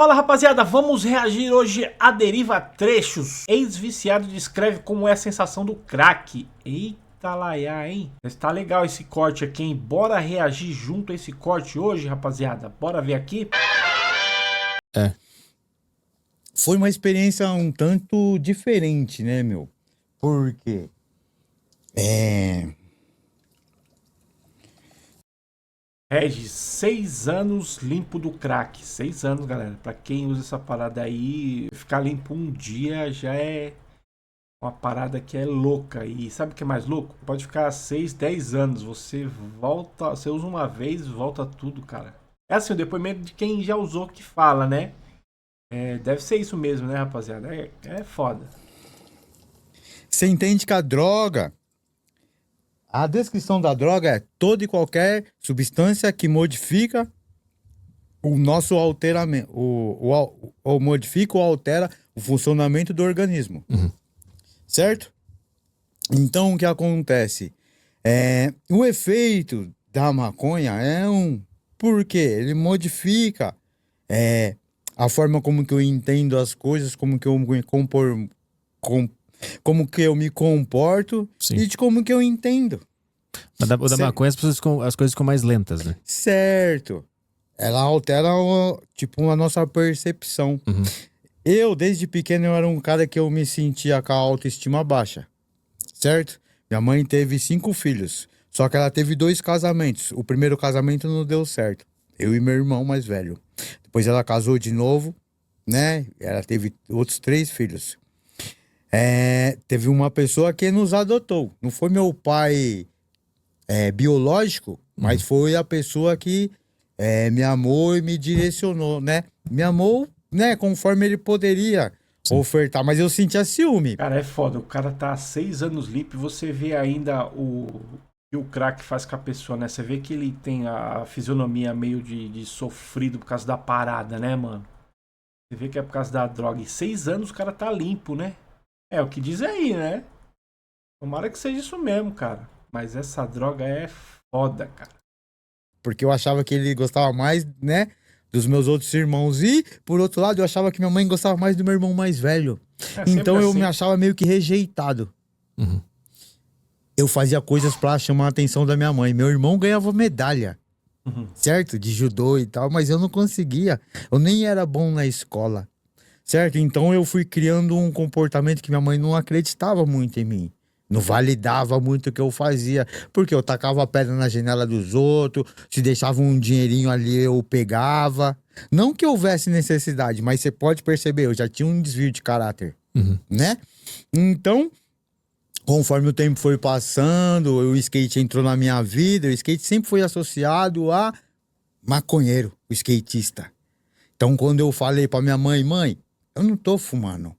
Fala rapaziada, vamos reagir hoje a Deriva Trechos. Ex-viciado descreve como é a sensação do crack. Eita laiá, hein? Está legal esse corte aqui, hein? Bora reagir junto a esse corte hoje, rapaziada. Bora ver aqui. Foi uma experiência um tanto diferente, né, meu? Porque Regis, 6 anos limpo do crack. 6 anos, galera. Pra quem usa essa parada aí, ficar limpo um dia já é uma parada que é louca. E sabe o que é mais louco? Pode ficar 6, 10 anos. Você volta, você usa uma vez, volta tudo, cara. É assim, o depoimento de quem já usou que fala, né? Deve ser isso mesmo, né, rapaziada? É foda. você entende que a descrição da droga é toda e qualquer substância que modifica o nosso alteramento, ou modifica ou altera o funcionamento do organismo, certo? Então, o que acontece? O efeito da maconha porque ele modifica a forma como que eu entendo as coisas, como que eu me como que eu me comporto. Sim. E de como que eu entendo. O da Certo. maconha as coisas ficam mais lentas, né? Certo. Ela altera, tipo, a nossa percepção. Eu, desde pequeno, eu era um cara que eu me sentia com a autoestima baixa. Certo? Minha mãe teve 5 filhos. Só que ela teve 2 casamentos. O primeiro casamento não deu certo. Eu e meu irmão mais velho. Depois ela casou de novo, né? Ela teve outros 3 filhos. Teve uma pessoa que nos adotou. Não foi meu pai biológico, mas foi a pessoa que me amou e me direcionou, né? Me amou, né? Conforme ele poderia ofertar. Mas eu sentia ciúme. Cara, é foda. O cara tá há 6 anos limpo e você vê ainda o que o crack faz com a pessoa, né? Você vê que ele tem a fisionomia meio de sofrido por causa da parada, né, mano? Você vê que é por causa da droga. E 6 anos o cara tá limpo, né? É o que diz aí, né? Tomara que seja isso mesmo, cara. Mas essa droga é foda, cara. Porque eu achava que ele gostava mais, né? Dos meus outros irmãos. E, por outro lado, eu achava que minha mãe gostava mais do meu irmão mais velho. Então eu me achava meio que rejeitado. Eu fazia coisas pra chamar a atenção da minha mãe. Meu irmão ganhava medalha, certo? De judô e tal, mas eu não conseguia. Eu nem era bom na escola, certo? Então eu fui criando um comportamento que minha mãe não acreditava muito em mim. Não validava muito o que eu fazia. Porque eu tacava a pedra na janela dos outros, se deixava um dinheirinho ali, eu pegava. Não que houvesse necessidade, mas você pode perceber, eu já tinha um desvio de caráter, né? Então, conforme o tempo foi passando, o skate entrou na minha vida, o skate sempre foi associado a maconheiro, o skatista. Então, quando eu falei pra minha mãe, eu não tô fumando.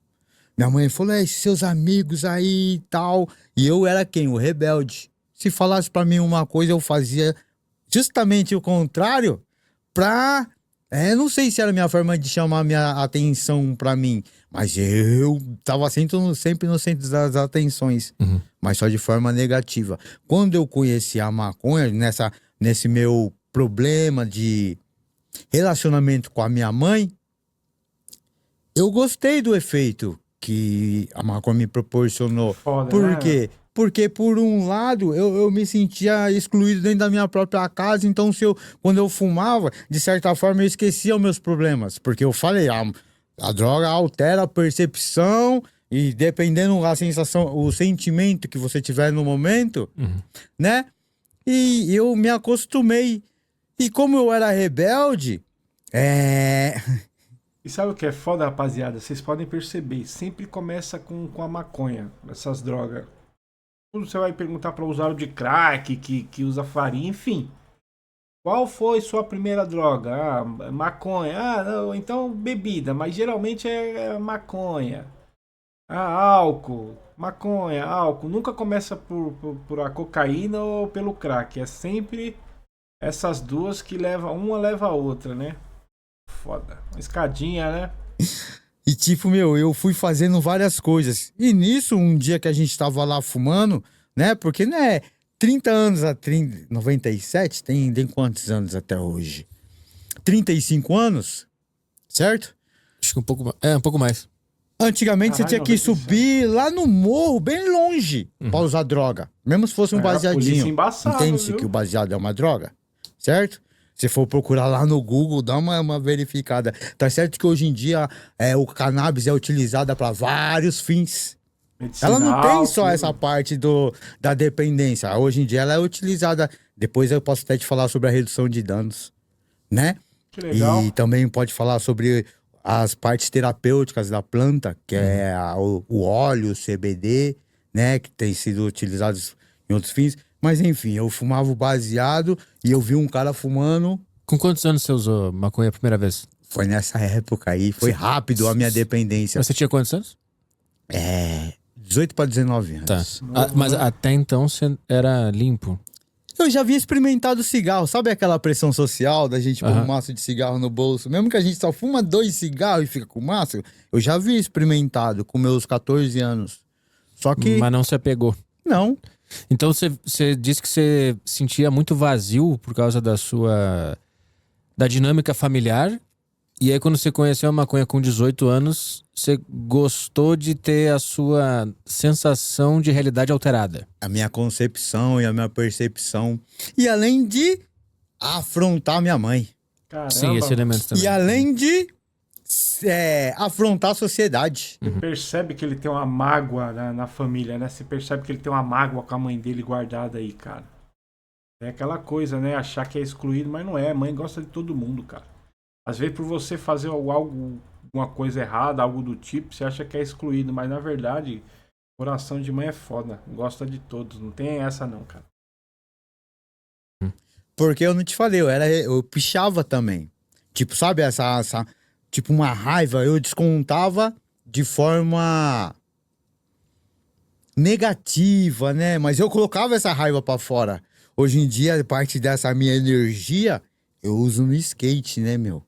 Minha mãe falou, seus amigos aí e tal. E eu era quem? O rebelde. Se falasse pra mim uma coisa, eu fazia justamente o contrário pra... não sei se era a minha forma de chamar minha atenção pra mim, mas eu tava sempre no centro das atenções, mas só de forma negativa. Quando eu conheci a maconha, nesse meu problema de relacionamento com a minha mãe, eu gostei do efeito que a maconha me proporcionou. Foda, Por né? quê? Porque, por um lado, eu me sentia excluído dentro da minha própria casa. Então, quando eu fumava, de certa forma, eu esquecia os meus problemas. Porque eu falei, a droga altera a percepção e dependendo da sensação, o sentimento que você tiver no momento, né? E eu me acostumei. E como eu era rebelde, E sabe o que é foda, rapaziada? Vocês podem perceber, sempre começa com a maconha, essas drogas. Quando você vai perguntar para o usuário de crack, que usa farinha, enfim. Qual foi sua primeira droga? Ah, maconha. Ah, não, então bebida, mas geralmente é maconha. Ah, álcool. Maconha, álcool. Nunca começa por a cocaína ou pelo crack. É sempre essas duas que uma leva a outra, né? Foda. Uma escadinha, né? E tipo, eu fui fazendo várias coisas. E nisso, um dia que a gente tava lá fumando, né? Porque, né, 30 anos, 97, tem quantos anos até hoje? 35 anos, certo? Acho que um pouco mais. É, um pouco mais. Antigamente você tinha que 97. subir lá no morro, bem longe, pra usar droga. Mesmo se fosse um Era a polícia baseadinho. embaçada, Entende-se viu? que o baseado é uma droga? Certo? Se for procurar lá no Google, dá uma verificada. Tá certo que hoje em dia o cannabis é utilizada para vários fins. Ela não tem só Medicinal, essa parte da dependência. Hoje em dia ela é utilizada. Depois eu posso até te falar sobre a redução de danos, né? Que legal. E também pode falar sobre as partes terapêuticas da planta, que é o óleo, o CBD, né? Que tem sido utilizados em outros fins. Mas enfim, eu fumava o baseado e eu vi um cara fumando. Com quantos anos você usou maconha a primeira vez? Foi nessa época aí, foi rápido a minha dependência. Você tinha quantos anos? 18 para 19 anos. Tá. Mas até então você era limpo. Eu já havia experimentado cigarro. Sabe aquela pressão social da gente pôr um maço de cigarro no bolso? Mesmo que a gente só fuma 2 cigarros e fica com maço, eu já havia experimentado com meus 14 anos. Só que... Mas não se apegou. Não. Então você disse que você sentia muito vazio por causa da dinâmica familiar. E aí quando você conheceu a maconha com 18 anos, você gostou de ter a sua sensação de realidade alterada. A minha concepção e a minha percepção. E além de afrontar minha mãe. Caramba, Sim, esse elemento também. E além de afrontar a sociedade. Você percebe que ele tem uma mágoa na família, né? Você percebe que ele tem uma mágoa com a mãe dele guardada aí, cara. É aquela coisa, né? Achar que é excluído, mas não é. A mãe gosta de todo mundo, cara. Às vezes por você fazer alguma coisa errada, algo do tipo, você acha que é excluído, mas na verdade, coração de mãe é foda. Gosta de todos. Não tem essa não, cara. Porque eu não te falei, eu pichava também. Tipo, sabe tipo uma raiva, eu descontava de forma negativa, né? Mas eu colocava essa raiva pra fora. Hoje em dia, parte dessa minha energia, eu uso no skate, né, meu?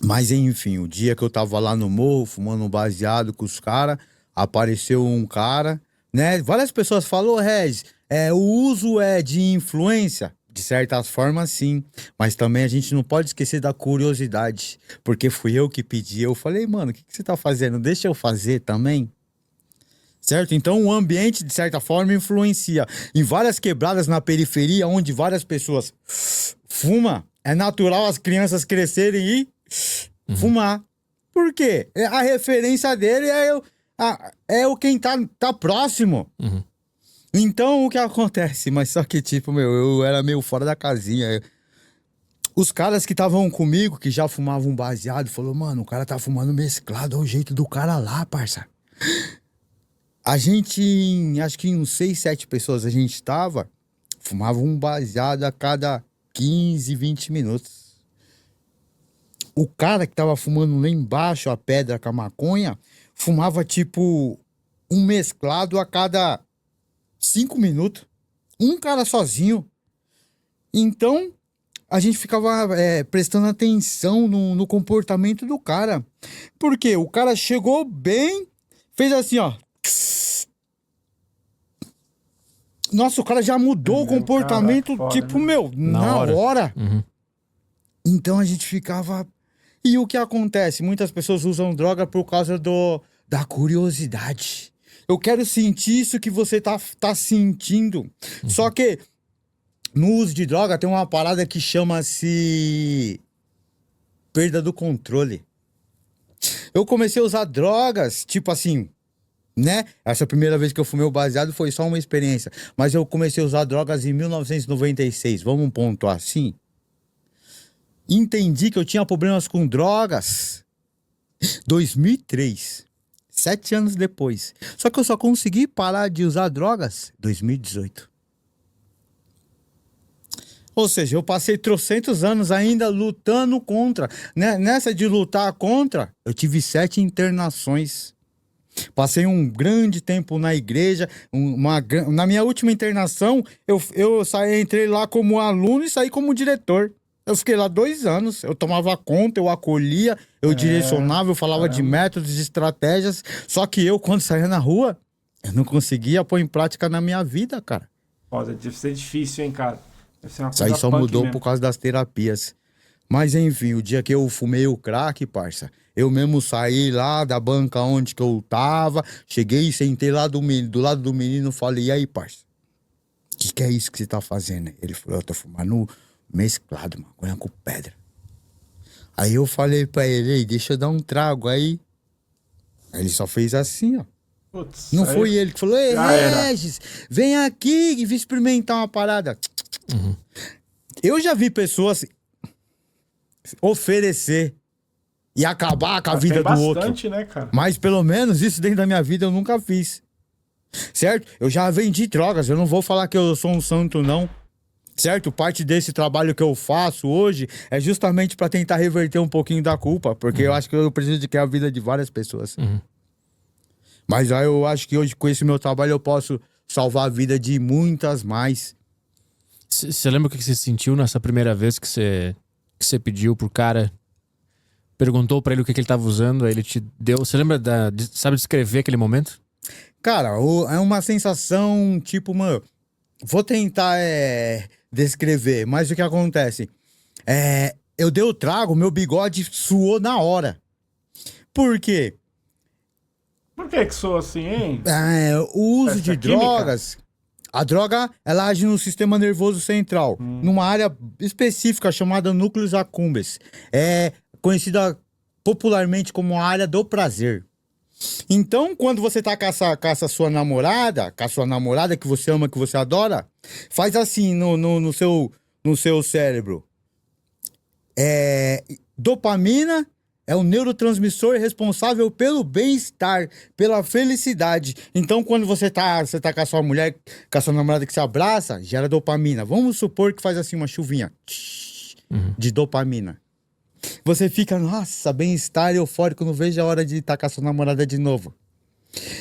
Mas enfim, o dia que eu tava lá no morro, fumando um baseado com os caras, apareceu um cara, né? Várias pessoas falaram, Regis, o uso é de influência? De certas formas, sim. Mas também a gente não pode esquecer da curiosidade. Porque fui eu que pedi. Eu falei, mano, o que você tá fazendo? Deixa eu fazer também. Certo? Então o ambiente, de certa forma, influencia. Em várias quebradas na periferia, onde várias pessoas fumam, é natural as crianças crescerem e fumar. Por quê? A referência dele é o quem tá próximo. Então, o que acontece? Mas só que, tipo, eu era meio fora da casinha. Os caras que estavam comigo, que já fumavam baseado, falou, mano, o cara tá fumando mesclado, é o jeito do cara lá, parça. A gente, acho que em uns 6, 7 pessoas a gente tava, fumava um baseado a cada 15, 20 minutos. O cara que tava fumando lá embaixo, a pedra com a maconha, fumava, tipo, um mesclado a cada 5 minutos. Um cara sozinho. Então, a gente ficava prestando atenção no comportamento do cara. Porque o cara chegou bem, fez assim, ó. Nossa, o cara já mudou o comportamento, cara, foda, tipo, né? meu, na hora. Uhum. Então a gente ficava... E o que acontece? Muitas pessoas usam droga por causa da curiosidade. Eu quero sentir isso que você tá sentindo. Só que no uso de droga tem uma parada que chama-se perda do controle. Eu comecei a usar drogas, tipo assim, né? Essa primeira vez que eu fumei o baseado foi só uma experiência. Mas eu comecei a usar drogas em 1996. Vamos pontuar assim? Entendi que eu tinha problemas com drogas 2003. 7 anos depois. Só que eu só consegui parar de usar drogas 2018. Ou seja, eu passei trocentos anos ainda lutando contra. Né? Nessa de lutar contra, eu tive 7 internações. Passei um grande tempo na igreja. Na minha última internação, eu entrei lá como aluno e saí como diretor. Eu fiquei lá 2 anos, eu tomava conta, eu acolhia, eu direcionava, eu falava de métodos, de estratégias. Só que eu, quando saía na rua, eu não conseguia pôr em prática na minha vida, cara. Deve ser difícil, hein, cara? Deve ser uma Isso aí coisa só punk mudou mesmo. por causa das terapias. Mas enfim, o dia que eu fumei o crack, parça, eu mesmo saí lá da banca onde que eu tava, cheguei e sentei lá do lado do menino, falei, e aí, parça, que é isso que você tá fazendo? Ele falou, eu tô fumando mesclado, maconha com pedra. Aí eu falei pra ele, ei, deixa eu dar um trago aí. Aí ele só fez assim, ó. Putz, Não foi ele que falou, ei, Regis, vem aqui e vem experimentar uma parada. Uhum. Eu já vi pessoas oferecer e acabar com a vida do outro. Bastante, né, cara? Mas pelo menos isso dentro da minha vida eu nunca fiz. Certo? Eu já vendi drogas, eu não vou falar que eu sou um santo, não. Certo? Parte desse trabalho que eu faço hoje é justamente pra tentar reverter um pouquinho da culpa, porque eu acho que eu prejudiquei a vida de várias pessoas. Mas aí eu acho que hoje com esse meu trabalho eu posso salvar a vida de muitas mais. Você lembra o que você sentiu nessa primeira vez que você pediu pro cara, perguntou pra ele o que ele tava usando, aí ele te deu... Você lembra sabe descrever aquele momento? Cara, é uma sensação tipo, mano, vou tentar descrever, mas o que acontece? Eu dei o trago, meu bigode suou na hora. Por quê? Por que soa assim, hein? O uso Essa de química? drogas... A droga, ela age no sistema nervoso central, numa área específica chamada núcleos accumbens. É conhecida popularmente como a área do prazer. Então, quando você tá com essa sua namorada, com a sua namorada que você ama, que você adora, faz assim no seu cérebro. Dopamina é o neurotransmissor responsável pelo bem-estar, pela felicidade. Então, quando você tá com a sua mulher, com a sua namorada que se abraça, gera dopamina. Vamos supor que faz assim uma chuvinha de dopamina. Você fica, nossa, bem-estar eufórico, não vejo a hora de estar com a sua namorada de novo.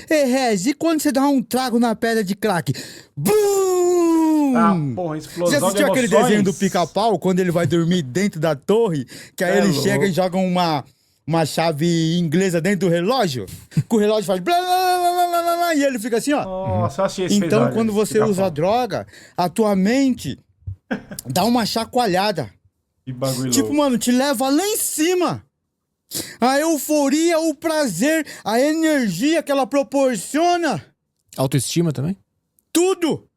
Ei, Rez, e quando você dá um trago na pedra de crack? Bum! Ah, porra, explosão Já de assistiu aquele emoções? desenho do Pica-Pau, quando ele vai dormir dentro da torre? Que aí ele louco. chega e joga uma chave inglesa dentro do relógio? Que o relógio faz blá, blá, blá, blá, blá, blá, e ele fica assim, ó. Nossa, eu achei esse Então, episódio, quando você Pica-Pau. usa droga, a tua mente dá uma chacoalhada. Que bagulho Tipo, louco. mano, te leva lá em cima. A euforia, o prazer, a energia que ela proporciona. Autoestima também? Tudo.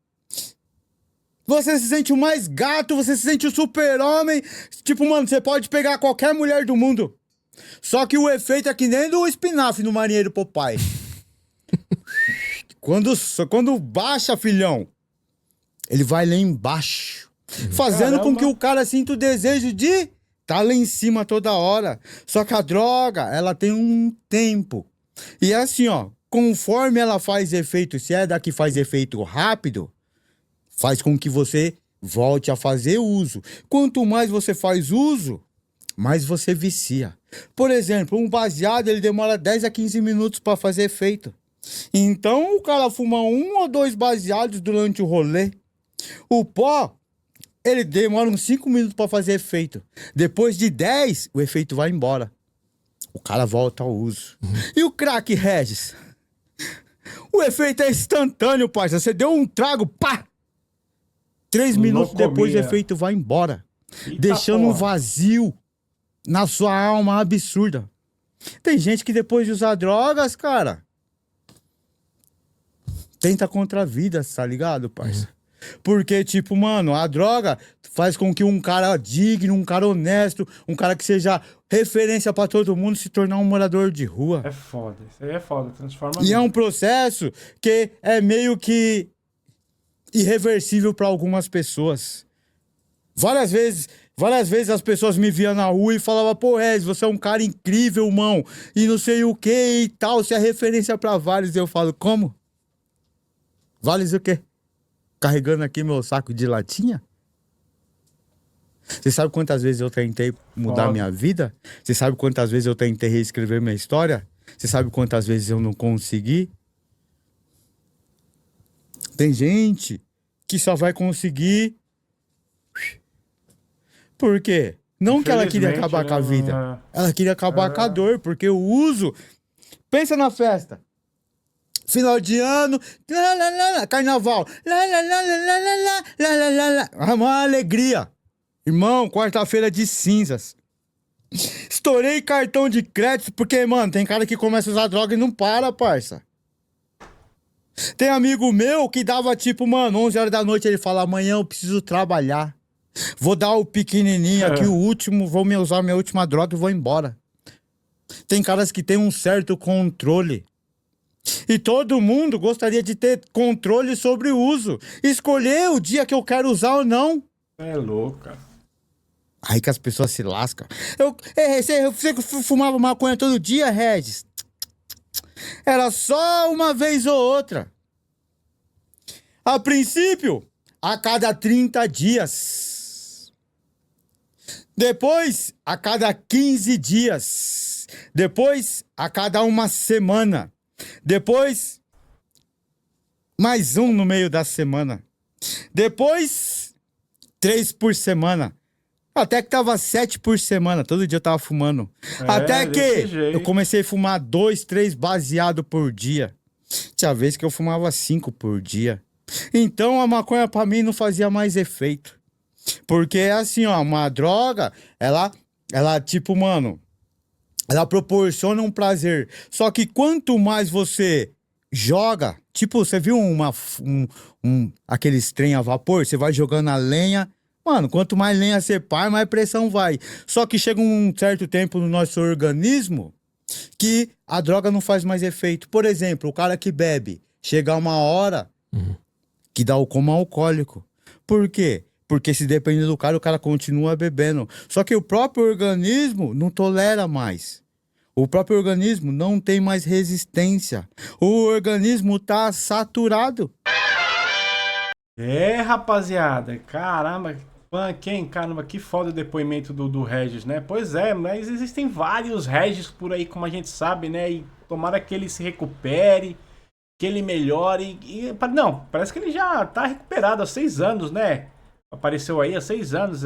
Você se sente o mais gato, você se sente o super-homem. Tipo, mano, você pode pegar qualquer mulher do mundo. Só que o efeito é que nem do espinafre no marinheiro Popeye. Quando baixa, filhão, ele vai lá embaixo. Fazendo com que o cara sinta o desejo de tá lá em cima toda hora. Só que a droga, ela tem um tempo. E é assim, ó, conforme ela faz efeito, se é da que faz efeito rápido, faz com que você volte a fazer uso. Quanto mais você faz uso, mais você vicia. Por exemplo, um baseado, ele demora 10 a 15 minutos para fazer efeito. Então, o cara fuma 1 ou 2 baseados durante o rolê. O pó, ele demora uns 5 minutos para fazer efeito. Depois de 10, o efeito vai embora. O cara volta ao uso. E o crack, Regis? O efeito é instantâneo, parça. Você deu um trago, pá! 3 minutos depois o efeito vai embora. Eita deixando um porra. vazio na sua alma absurda. Tem gente que depois de usar drogas, cara, tenta contra a vida, tá ligado, parça? Porque, tipo, mano, a droga faz com que um cara digno, um cara honesto, um cara que seja referência pra todo mundo se tornar um morador de rua. É foda, isso aí é foda, transforma E é mesmo. um processo que é meio que irreversível pra algumas pessoas. Várias vezes as pessoas me viam na rua e falavam, pô, Rez, você é um cara incrível, irmão, e não sei o que e tal, você é referência pra vários. E eu falo, como? Vários o quê? Carregando aqui meu saco de latinha? Você sabe quantas vezes eu tentei mudar Foda. minha vida? Você sabe quantas vezes eu tentei reescrever minha história? Você sabe quantas vezes eu não consegui? Tem gente que só vai conseguir... Por quê? Não que ela queria Infelizmente, acabar com a né? vida. Ela queria acabar com a dor, porque o uso... Pensa na festa. Final de ano, lá, lá, lá, lá, carnaval, lá, lá, lá, lá, lá, lá, lá, lá, lá, lá, lá. É uma alegria. Irmão, quarta-feira de cinzas. Estourei cartão de crédito porque, mano, tem cara que começa a usar droga e não para, parça. Tem amigo meu que dava tipo, mano, 11 horas da noite, ele fala, amanhã eu preciso trabalhar. Vou dar o pequenininho aqui, o último, vou usar minha última droga e vou embora. Tem caras que têm um certo controle. E todo mundo gostaria de ter controle sobre o uso. Escolher o dia que eu quero usar ou não. É louco, cara. Aí que as pessoas se lascam. Você fumava maconha todo dia, Regis? Era só uma vez ou outra. A princípio, a cada 30 dias. Depois, a cada 15 dias. Depois, a cada uma semana. Depois, mais um no meio da semana. Depois, 3 por semana. Até que tava 7 por semana. Todo dia eu tava fumando. Até que eu comecei a fumar 2, 3 baseado por dia. Tinha vez que eu fumava 5 por dia. Então a maconha pra mim não fazia mais efeito. Porque é assim, ó, uma droga, ela tipo, mano, ela proporciona um prazer. Só que quanto mais você joga, tipo, você viu aqueles trem a vapor? Você vai jogando a lenha. Mano, quanto mais lenha você põe, mais pressão vai. Só que chega um certo tempo no nosso organismo que a droga não faz mais efeito. Por exemplo, o cara que bebe, chega uma hora que dá o coma alcoólico. Por quê? Porque se depender do cara, o cara continua bebendo. Só que o próprio organismo não tolera mais. O próprio organismo não tem mais resistência. O organismo tá saturado. É, rapaziada. Caramba. Caramba, que foda o depoimento do Regis, né? Pois é, mas existem vários Regis por aí, como a gente sabe, né? E tomara que ele se recupere, que ele melhore. Não, parece que ele já tá recuperado há 6 anos, né? Apareceu aí há 6 anos,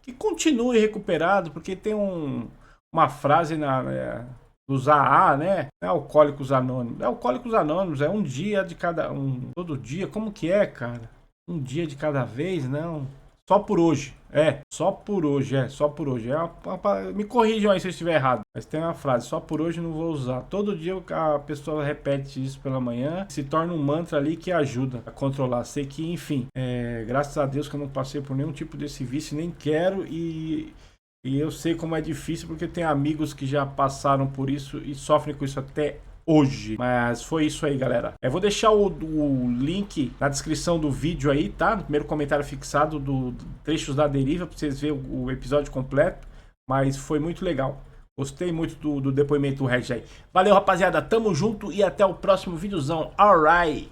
que continue recuperado, porque tem uma frase dos AA, né? Não é Alcoólicos Anônimos. É Alcoólicos Anônimos, é um dia de cada todo dia. Como que é, cara? Um dia de cada vez, não. Só por hoje. Só por hoje. Me corrijam aí se eu estiver errado. Mas tem uma frase, só por hoje não vou usar. Todo dia a pessoa repete isso pela manhã. Se torna um mantra ali que ajuda a controlar. Sei que, enfim, graças a Deus que eu não passei por nenhum tipo desse vício, nem quero. E eu sei como é difícil, porque tem amigos que já passaram por isso e sofrem com isso até hoje. Mas foi isso aí, galera. Eu vou deixar o link na descrição do vídeo aí, tá? No primeiro comentário fixado do Trechos da Deriva, pra vocês verem o episódio completo. Mas foi muito legal. Gostei muito do depoimento do Regis aí. Valeu, rapaziada. Tamo junto e até o próximo videozão. Alright!